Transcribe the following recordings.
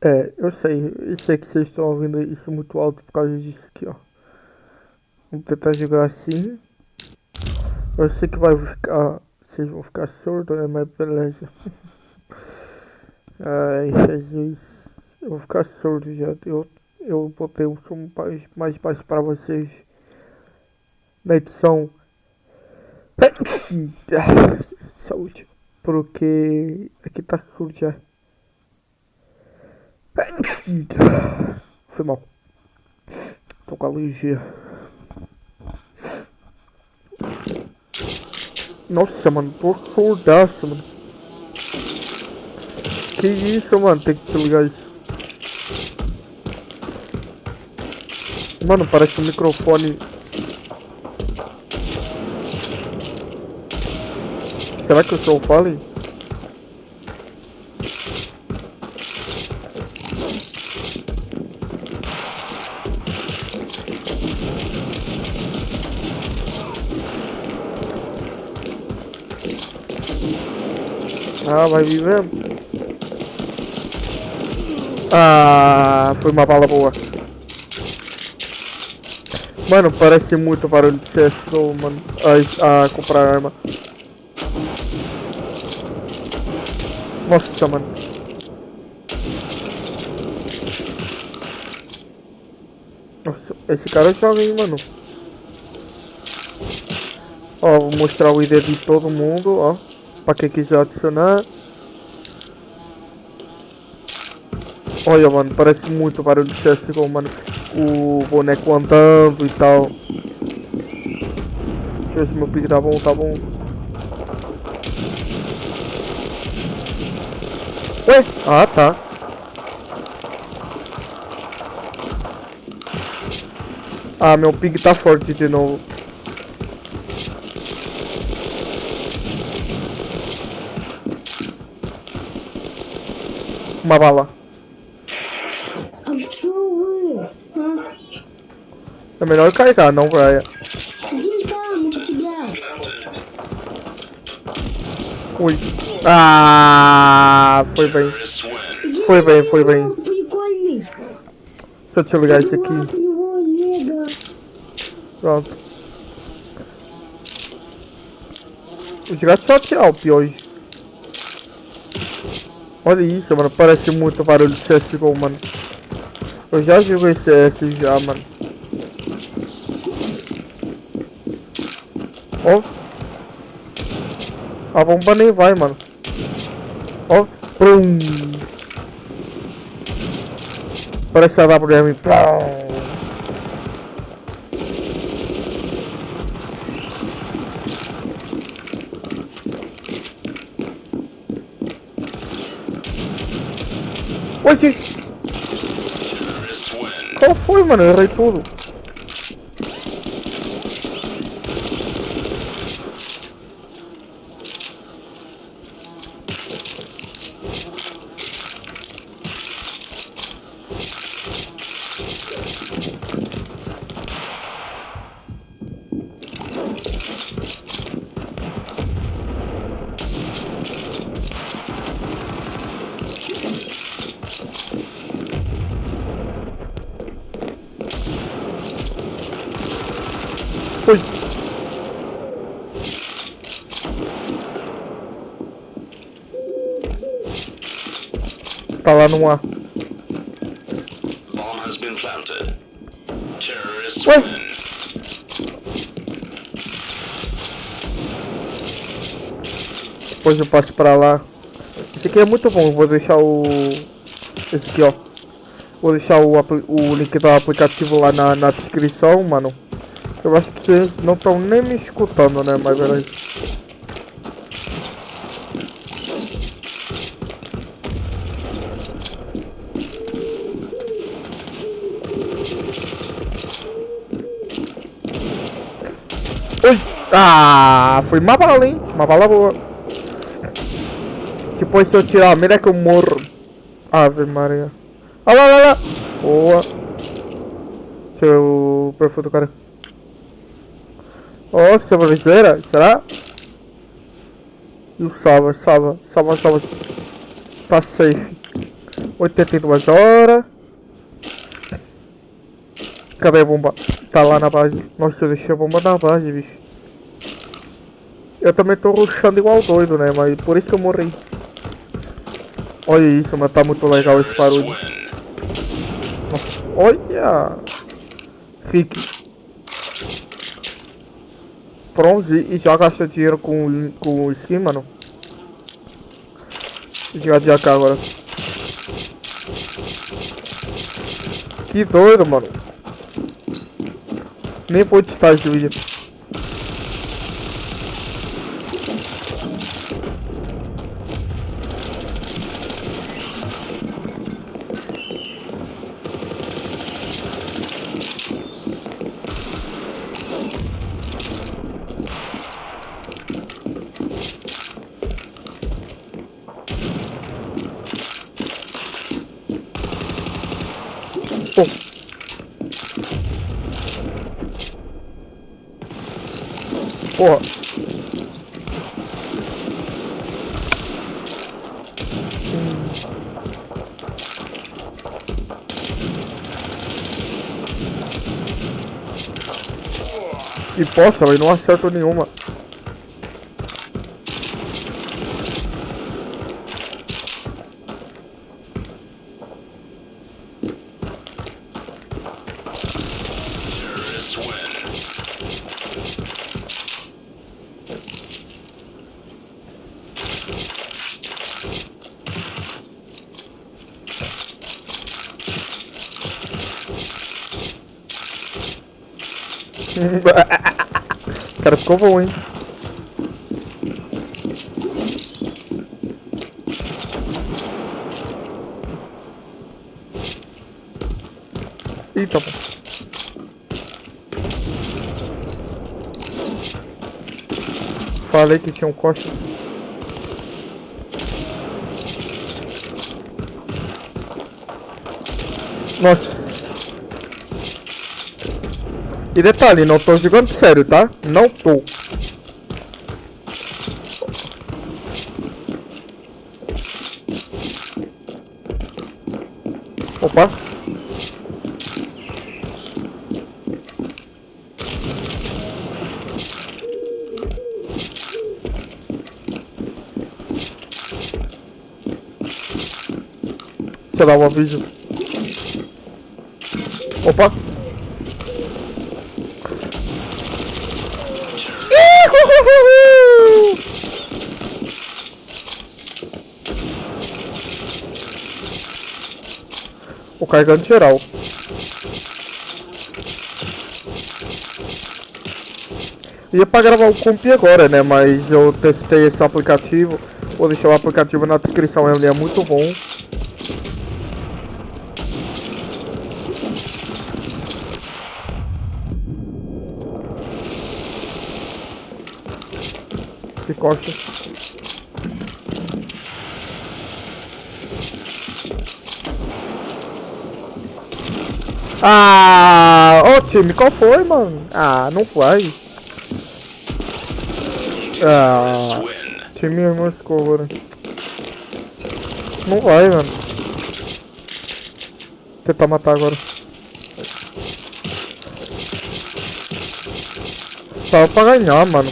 É, eu sei que vocês estão ouvindo isso muito alto por causa disso aqui, ó. Vamos tentar jogar assim. Eu sei que vai ficar. Vocês vão ficar surdos, né? Mas beleza. Ai, Jesus. Eu vou ficar surdo já. Eu botei o som mais baixo pra vocês na edição. Saúde. Porque aqui tá surdo já. Foi mal. Tô com alergia. Nossa, mano, tô surdaço, mano. Que isso, mano, tem que desligar isso. Mano, parece um microfone. Será que eu sou o Fallen? Ah, vai vir mesmo? Ah, foi uma bala boa. Mano, parece muito barulho de CSGO, mano. A comprar arma. Nossa, mano. Nossa, esse cara joga, hein, mano. Ó, vou mostrar o ID de todo mundo, ó. Pra quem quiser adicionar. Olha, mano, parece muito barulho de CSGO, mano. O boneco andando e tal. Deixa eu ver se meu pique tá bom, tá bom. Ué? Ah, tá. Ah, meu ping tá forte de novo. Uma bala. É melhor carregar, não, Brian. Ui. Ah, foi bem. Foi bem, foi bem. Deixa eu desligar isso aqui. Pronto. Vou jogar só tirar o pior hoje. Olha isso, mano. Parece muito barulho de CSGO, mano. Eu já joguei CS já, mano. Ó. A bomba nem vai, mano. Ó. Pum. Parece a WM. Oxi. Qual foi, mano? Eu errei tudo. Ui. Tá lá no ar. Ué? Depois eu passo pra lá. Esse aqui é muito bom, eu vou deixar o... Esse aqui, ó. Vou deixar o link do aplicativo lá na descrição, mano. Eu acho que vocês não estão nem me escutando, né? Mas beleza. Ui! Ah, foi uma bala, hein? Uma bala boa. Depois se eu tirar a mira que eu morro. Ave Maria. Olha lá, olha lá. Boa. Deixa eu ver o perfil do cara. Ó, sobrancelha, será? E o salva. Tá safe. 82 horas. Cadê a bomba? Tá lá na base. Nossa, eu deixei a bomba na base, bicho. Eu também tô rushando igual doido, né? Mas por isso que eu morri. Olha isso, mas tá muito legal esse barulho. Nossa, olha! Fique. Bronze e já gasta dinheiro com skin, mano. Vou jogar de AK agora. Que doido, mano. Nem vou editar esse vídeo. Pô. Porra. Que bosta, velho. Não acerto nenhuma. O cara ficou bom, hein? Eita, pô. Falei que tinha um costa. Nossa. E detalhe, não tô jogando sério, tá? Não tô. Opa. Deixa eu dar um aviso. Opa. O carregando geral. Ia pra gravar o comp agora, né? Mas eu testei esse aplicativo. Vou deixar o aplicativo na descrição, ele é muito bom. Que costa. Ah, ô time, qual foi, mano? Ah, não vai. Ah, time moscou agora. Não vai, mano. Vou tentar matar agora. Só pra ganhar, mano.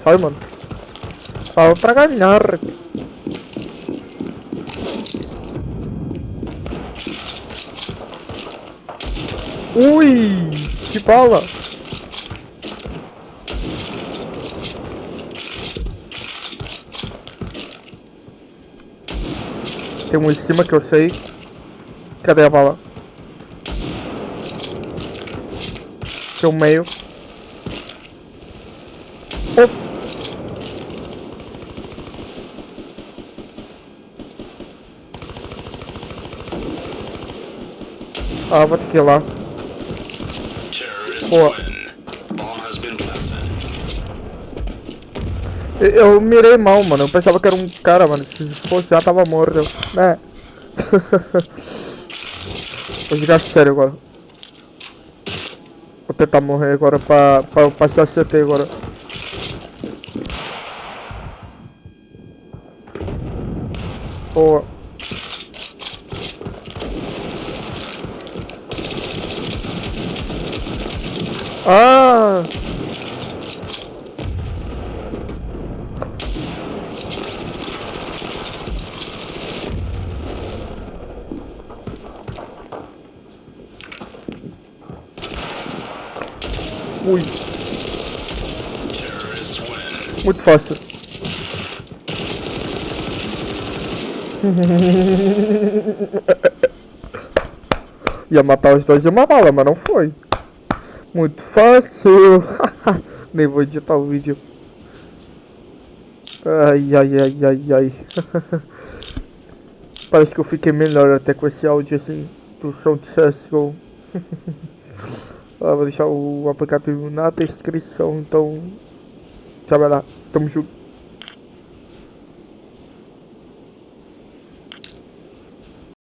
Sai, mano. Só pra ganhar. Ui, que bala. Tem um em cima que eu sei. Cadê a bala? Tem um meio. Oh. Ah, vou ter que ir lá. Boa. Eu mirei mal, mano. Eu pensava que era um cara, mano. Se fosse já tava morto. É. Vou jogar sério agora. Vou tentar morrer agora pra passar CT agora. Boa. Ah! Ui. Muito fácil. Ia matar os dois em uma bala, mas não foi. Muito fácil. Nem vou editar o vídeo. Ai, ai, ai, ai, ai. Parece que eu fiquei melhor até com esse áudio assim do som de CSGO. Vou deixar o aplicativo na descrição, então. Tchau, vai lá. Tamo junto.